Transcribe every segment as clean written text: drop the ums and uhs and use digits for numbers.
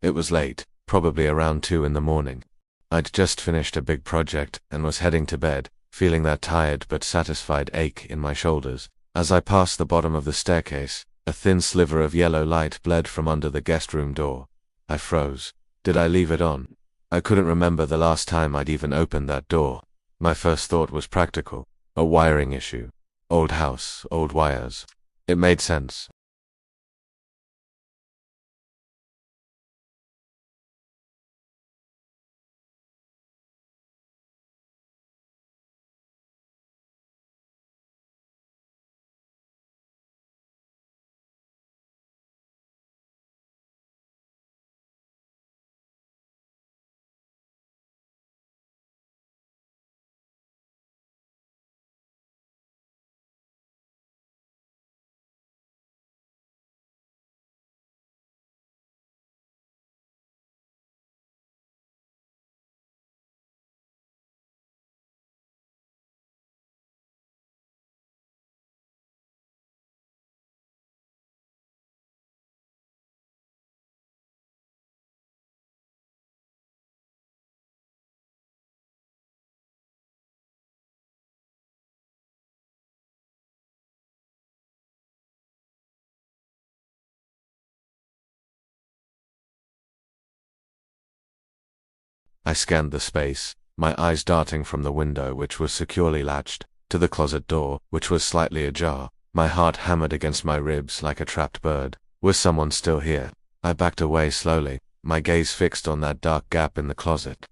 It was late, probably around 2 in the morning. I'd just finished a big project and was heading to bed, feeling that tired but satisfied ache in my shoulders. As I passed the bottom of the staircase, a thin sliver of yellow light bled from under the guest room door. I froze. Did I leave it on? I couldn't remember the last time I'd even opened that door. My first thought was practical. A wiring issue. Old house, old wires. It made sense. I scanned the space, my eyes darting from the window, which was securely latched, to the closet door, which was slightly ajar. My heart hammered against my ribs like a trapped bird. Was someone still here? I backed away slowly, my gaze fixed on that dark gap in the closet.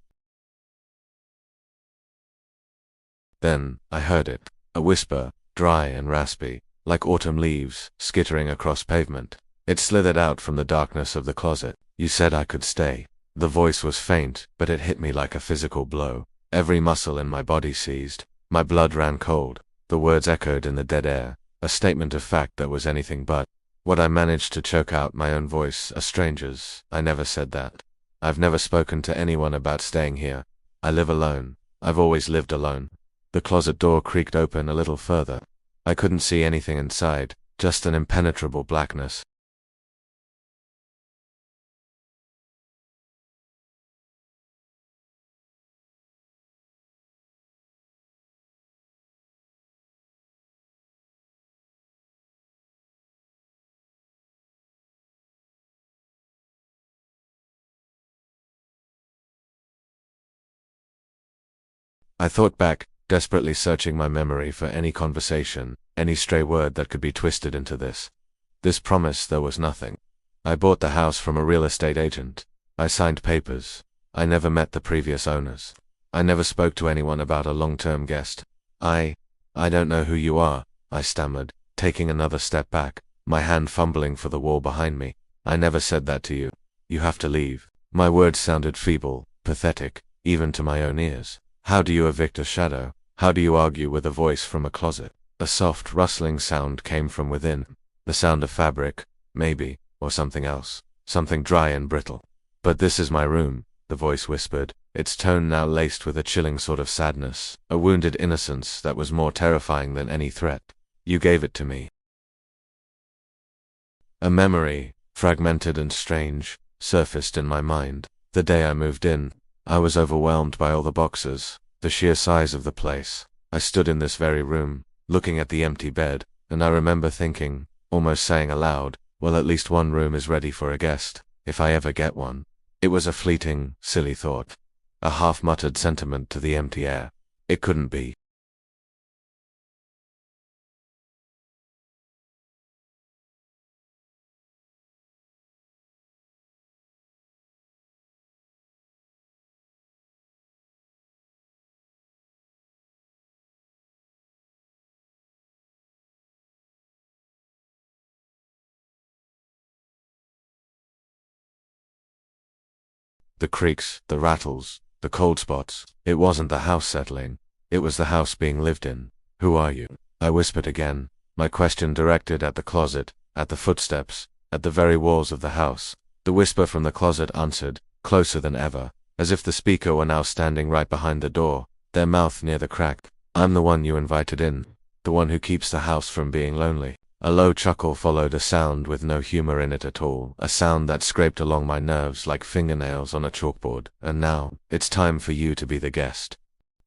Then, I heard it. A whisper, dry and raspy, like autumn leaves, skittering across pavement. It slithered out from the darkness of the closet. "You said I could stay." The voice was faint, but it hit me like a physical blow. Every muscle in my body seized. My blood ran cold. The words echoed in the dead air, a statement of fact that was anything but. What I managed to choke out my own voice. "A stranger's. I never said that. I've never spoken to anyone about staying here. I live alone. I've always lived alone." The closet door creaked open a little further. I couldn't see anything inside, just an impenetrable blackness. I thought back, desperately searching my memory for any conversation, any stray word that could be twisted into this promise. There was nothing. I bought the house from a real estate agent. I signed papers. I never met the previous owners. I never spoke to anyone about a long-term guest. I don't know who you are," I stammered, taking another step back, my hand fumbling for the wall behind me. "I never said that to you. You have to leave." My words sounded feeble, pathetic, even to my own ears. How do you evict a shadow? How do you argue with a voice from a closet? A soft, rustling sound came from within. The sound of fabric, maybe, or something else. Something dry and brittle. "But this is my room," the voice whispered, its tone now laced with a chilling sort of sadness, a wounded innocence that was more terrifying than any threat. "You gave it to me." A memory, fragmented and strange, surfaced in my mind. The day I moved in, I was overwhelmed by all the boxes, the sheer size of the place. I stood in this very room, looking at the empty bed, and I remember thinking, almost saying aloud, "Well, at least one room is ready for a guest, if I ever get one." It was a fleeting, silly thought, a half-muttered sentiment to the empty air. It couldn't be. The creaks, the rattles, the cold spots. It wasn't the house settling. It was the house being lived in. "Who are you?" I whispered again, my question directed at the closet, at the footsteps, at the very walls of the house. The whisper from the closet answered, closer than ever, as if the speaker were now standing right behind the door, their mouth near the crack. "I'm the one you invited in. The one who keeps the house from being lonely." A low chuckle followed a sound with no humor in it at all, a sound that scraped along my nerves like fingernails on a chalkboard. And now, it's time for you to be the guest.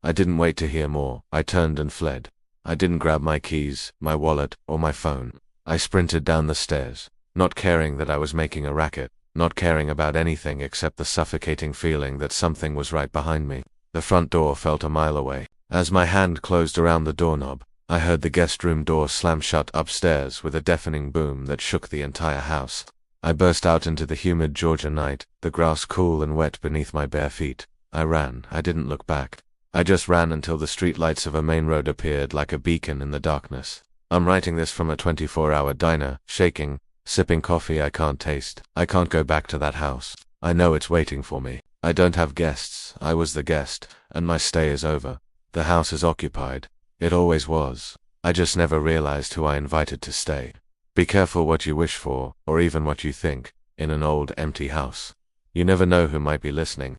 I didn't wait to hear more. I turned and fled. I didn't grab my keys, my wallet, or my phone. I sprinted down the stairs, not caring that I was making a racket, not caring about anything except the suffocating feeling that something was right behind me. The front door felt a mile away. As my hand closed around the doorknob, I heard the guest room door slam shut upstairs with a deafening boom that shook the entire house. I burst out into the humid Georgia night, the grass cool and wet beneath my bare feet. I ran. I didn't look back. I just ran until the streetlights of a main road appeared like a beacon in the darkness. I'm writing this from a 24-hour diner, shaking, sipping coffee I can't taste. I can't go back to that house. I know it's waiting for me. I don't have guests. I was the guest, and my stay is over. The house is occupied. It always was. I just never realized who I invited to stay. Be careful what you wish for, or even what you think, in an old, empty house. You never know who might be listening.